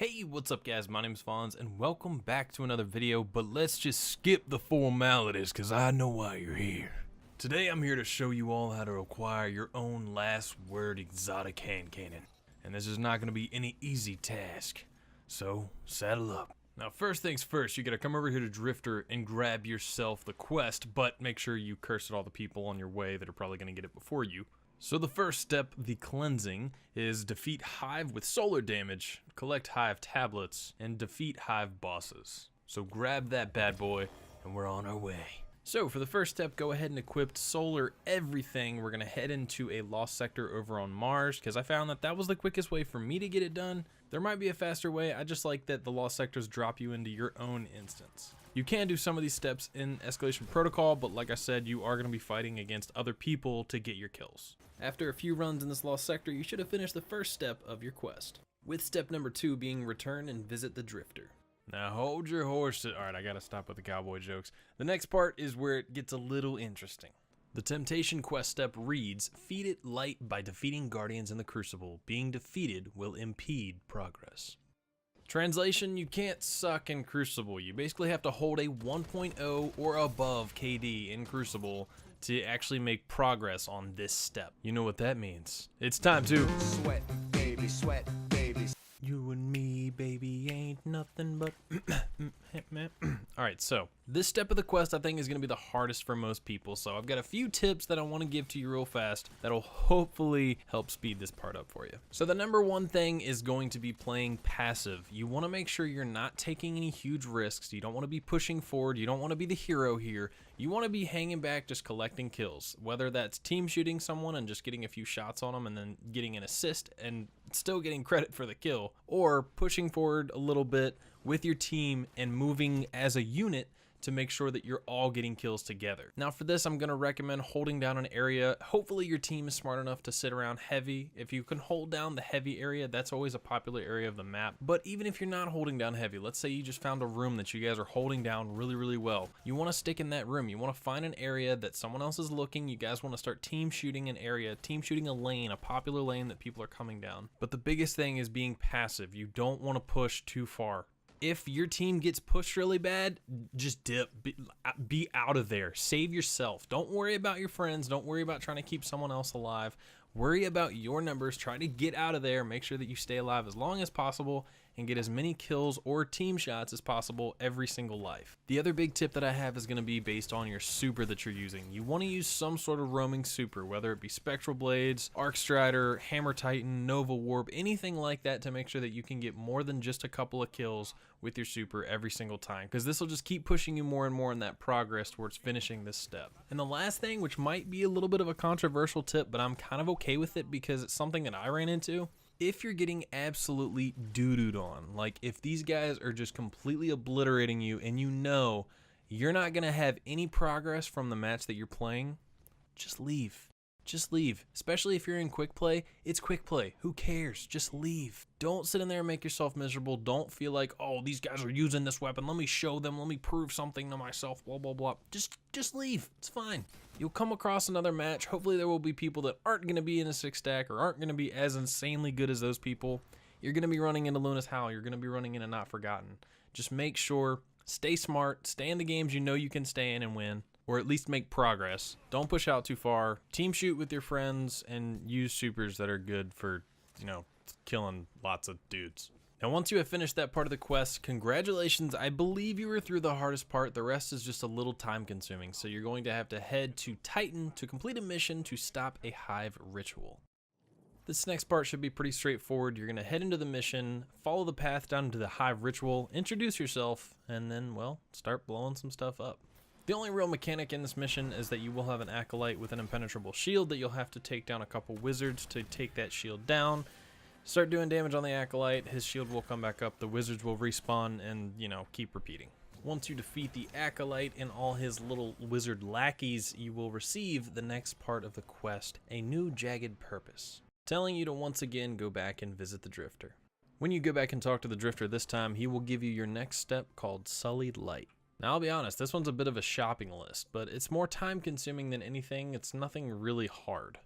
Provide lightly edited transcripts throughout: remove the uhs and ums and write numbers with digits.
Hey, what's up guys, my name's Fonz and welcome back to another video, but let's just skip the formalities cause I know why you're here. Today I'm here to show you all how to acquire your own last word exotic hand cannon. And this is not going to be any easy task, so saddle up. Now first things first, you gotta come over here to Drifter and grab yourself the quest, but make sure you curse at all the people on your way that are probably going to get it before you. So the first step, the cleansing, is defeat Hive with solar damage, collect Hive tablets, and defeat Hive bosses. So grab that bad boy, and we're on our way. So for the first step, go ahead and equip solar everything. We're gonna head into a lost sector over on Mars, because I found that was the quickest way for me to get it done. There might be a faster way, I just like that the lost sectors drop you into your own instance. You can do some of these steps in Escalation Protocol, but like I said, you are going to be fighting against other people to get your kills. After a few runs in this lost sector, you should have finished the first step of your quest, with step number 2 being return and visit the Drifter. Now hold your horses. Alright, I gotta stop with the cowboy jokes. The next part is where it gets a little interesting. The Temptation quest step reads, feed it light by defeating guardians in the Crucible. Being defeated will impede progress. Translation, you can't suck in Crucible. You basically have to hold a 1.0 or above KD in Crucible to actually make progress on this step. You know what that means. It's time to sweat, baby, sweat, baby. You and me, baby, ain't nothing but Alright, so this step of the quest I think is going to be the hardest for most people, so I've got a few tips that I want to give to you real fast that'll hopefully help speed this part up for you. So the number one thing is going to be playing passive. You want to make sure you're not taking any huge risks. You don't want to be pushing forward. You don't want to be the hero here. You want to be hanging back just collecting kills, whether that's team shooting someone and just getting a few shots on them and then getting an assist and still getting credit for the kill, or pushing forward a little bit with your team and moving as a unit to make sure that you're all getting kills together. Now for this, I'm going to recommend holding down an area. Hopefully your team is smart enough to sit around heavy. If you can hold down the heavy area, that's always a popular area of the map. But even if you're not holding down heavy, let's say you just found a room that you guys are holding down really well. You want to stick in that room. You want to find an area that someone else is looking. You guys want to start team shooting an area, team shooting a lane, a popular lane that people are coming down. But the biggest thing is being passive. You don't want to push too far. If your team gets pushed really bad, just dip, be out of there. Save yourself. Don't worry about your friends. Don't worry about trying to keep someone else alive. Worry about your numbers. Try to get out of there. Make sure that you stay alive as long as possible and get as many kills or team shots as possible every single life. The other big tip that I have is going to be based on your super that you're using. You want to use some sort of roaming super, whether it be Spectral Blades, Arc Strider, Hammer Titan, Nova Warp, anything like that, to make sure that you can get more than just a couple of kills with your super every single time, because this will just keep pushing you more and more in that progress towards finishing this step. And the last thing, which might be a little bit of a controversial tip, but I'm kind of okay with it because it's something that I ran into. If you're getting absolutely doo-dooed on, like if these guys are just completely obliterating you and you know you're not going to have any progress from the match that you're playing, just leave. Just leave. Especially if you're in quick play, it's quick play. Who cares? Just leave. Don't sit in there and make yourself miserable. Don't feel like, oh, these guys are using this weapon. Let me show them. Let me prove something to myself. Blah, blah, blah. Just leave. It's fine. You'll come across another match. Hopefully there will be people that aren't going to be in a 6-stack or aren't going to be as insanely good as those people. You're going to be running into Luna's Howl. You're going to be running into Not Forgotten. Just make sure, stay smart, stay in the games you know you can stay in and win, or at least make progress. Don't push out too far. Team shoot with your friends and use supers that are good for, you know, killing lots of dudes. Now once you have finished that part of the quest, congratulations, I believe you were through the hardest part. The rest is just a little time consuming, so you're going to have to head to Titan to complete a mission to stop a Hive ritual. This next part should be pretty straightforward. You're going to head into the mission, follow the path down into the Hive ritual, introduce yourself, and then, well, start blowing some stuff up. The only real mechanic in this mission is that you will have an acolyte with an impenetrable shield that you'll have to take down a couple wizards to take that shield down. Start doing damage on the acolyte, his shield will come back up, the wizards will respawn, and, you know, keep repeating. Once you defeat the acolyte and all his little wizard lackeys, you will receive the next part of the quest, a new jagged purpose, telling you to once again go back and visit the Drifter. When you go back and talk to the Drifter this time, he will give you your next step called Sullied Light. Now I'll be honest, this one's a bit of a shopping list, but it's more time consuming than anything. It's nothing really hard.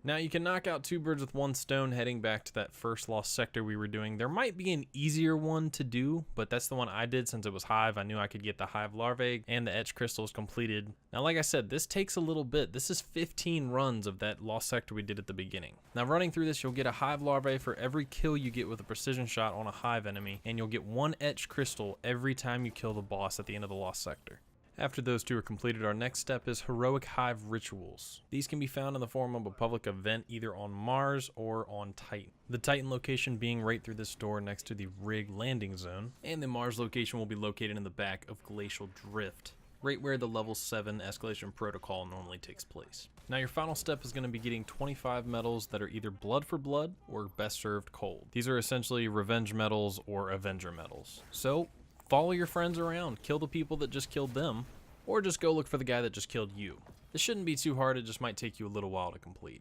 Now you can knock out 2 birds with 1 stone heading back to that first lost sector we were doing. There might be an easier one to do, but that's the one I did since it was hive. I knew I could get the hive larvae and the etch crystals completed. Now like I said, this takes a little bit. This is 15 runs of that lost sector we did at the beginning. Now running through this, you'll get a hive larvae for every kill you get with a precision shot on a hive enemy, and you'll get 1 etch crystal every time you kill the boss at the end of the lost sector. After those 2 are completed, our next step is heroic hive rituals. These can be found in the form of a public event either on Mars or on Titan. The Titan location being right through this door next to the rig landing zone, and the Mars location will be located in the back of Glacial Drift, right where the level 7 escalation protocol normally takes place. Now your final step is going to be getting 25 medals that are either blood for blood or best served cold. These are essentially revenge medals or avenger medals. So follow your friends around, kill the people that just killed them, or just go look for the guy that just killed you. This shouldn't be too hard, it just might take you a little while to complete.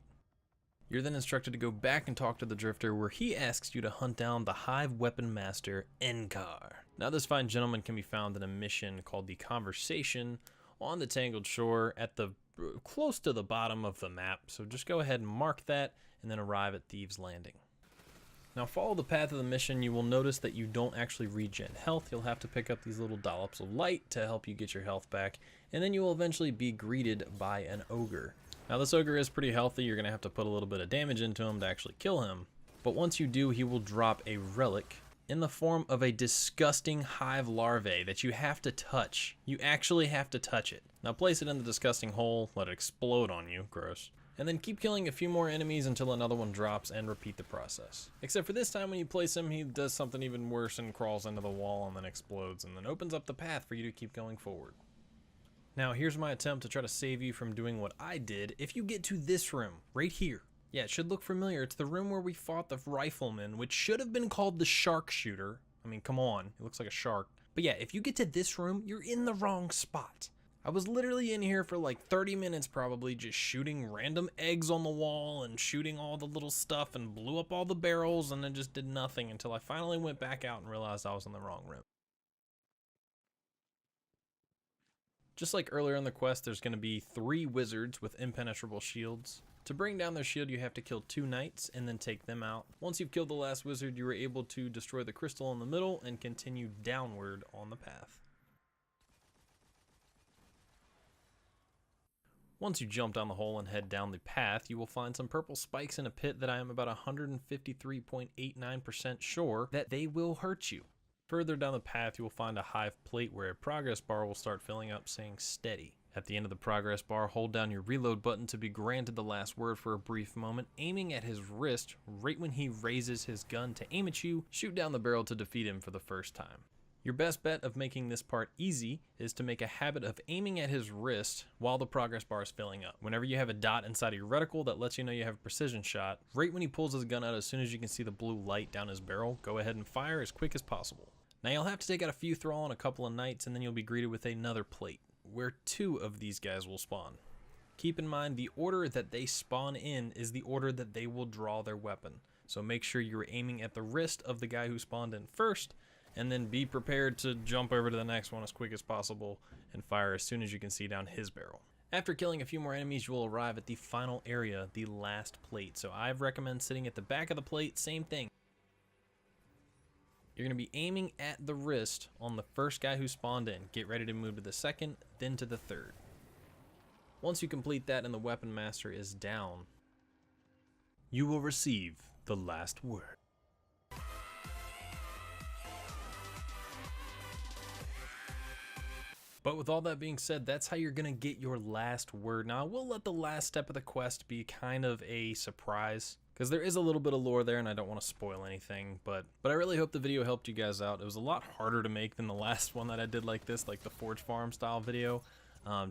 You're then instructed to go back and talk to the Drifter, where he asks you to hunt down the Hive Weapon Master, Enkar. Now this fine gentleman can be found in a mission called the Conversation on the Tangled Shore at the close to the bottom of the map, so just go ahead and mark that and then arrive at Thieves Landing. Now follow the path of the mission. You will notice that you don't actually regen health. You'll have to pick up these little dollops of light to help you get your health back, and then you will eventually be greeted by an ogre. Now this ogre is pretty healthy. You're going to have to put a little bit of damage into him to actually kill him, but once you do, he will drop a relic in the form of a disgusting hive larvae that you have to touch. You actually have to touch it. Now place it in the disgusting hole, let it explode on you, gross, and then keep killing a few more enemies until another one drops and repeat the process. Except for this time when you place him, he does something even worse and crawls into the wall and then explodes and then opens up the path for you to keep going forward. Now here's my attempt to try to save you from doing what I did. If you get to this room, right here, yeah, it should look familiar. It's the room where we fought the rifleman, which should have been called the sharpshooter. I mean, come on, it looks like a shark. But yeah, if you get to this room, you're in the wrong spot. I was literally in here for like 30 minutes probably, just shooting random eggs on the wall and shooting all the little stuff and blew up all the barrels and then just did nothing until I finally went back out and realized I was in the wrong room. Just like earlier in the quest, there's going to be 3 wizards with impenetrable shields. To bring down their shield, you have to kill 2 knights and then take them out. Once you've killed the last wizard, you are able to destroy the crystal in the middle and continue downward on the path. Once you jump down the hole and head down the path, you will find some purple spikes in a pit that I am about 153.89% sure that they will hurt you. Further down the path, you will find a hive plate where a progress bar will start filling up saying steady. At the end of the progress bar, hold down your reload button to be granted the last word for a brief moment, aiming at his wrist right when he raises his gun to aim at you. Shoot down the barrel to defeat him for the first time. Your best bet of making this part easy is to make a habit of aiming at his wrist while the progress bar is filling up. Whenever you have a dot inside of your reticle that lets you know you have a precision shot, right when he pulls his gun out, as soon as you can see the blue light down his barrel, go ahead and fire as quick as possible. Now you'll have to take out a few thrall and a couple of knights, and then you'll be greeted with another plate, where 2 of these guys will spawn. Keep in mind the order that they spawn in is the order that they will draw their weapon. So make sure you're aiming at the wrist of the guy who spawned in first, and then be prepared to jump over to the next one as quick as possible and fire as soon as you can see down his barrel. After killing a few more enemies, you will arrive at the final area, the last plate. So I recommend sitting at the back of the plate, same thing. You're going to be aiming at the wrist on the first guy who spawned in. Get ready to move to the second, then to the third. Once you complete that and the weapon master is down, you will receive the last word. But with all that being said, that's how you're going to get your last word. Now, I will let the last step of the quest be kind of a surprise, because there is a little bit of lore there and I don't want to spoil anything, but I really hope the video helped you guys out. It was a lot harder to make than the last one that I did like this, like the Forge Farm style video,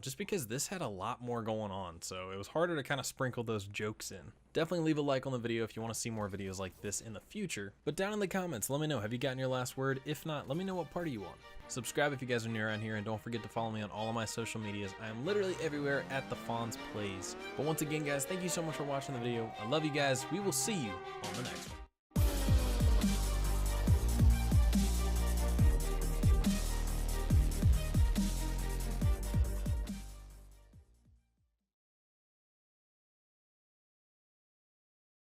just because this had a lot more going on, so it was harder to kind of sprinkle those jokes in. Definitely leave a like on the video if you want to see more videos like this in the future, but down in the comments, let me know, have you gotten your last word? If not, let me know what part are you on. Subscribe if you guys are new around here, and don't forget to follow me on all of my social medias. I am literally everywhere at the Fonz Plays. But once again, guys, thank you so much for watching the video. I love you guys. We will see you on the next one.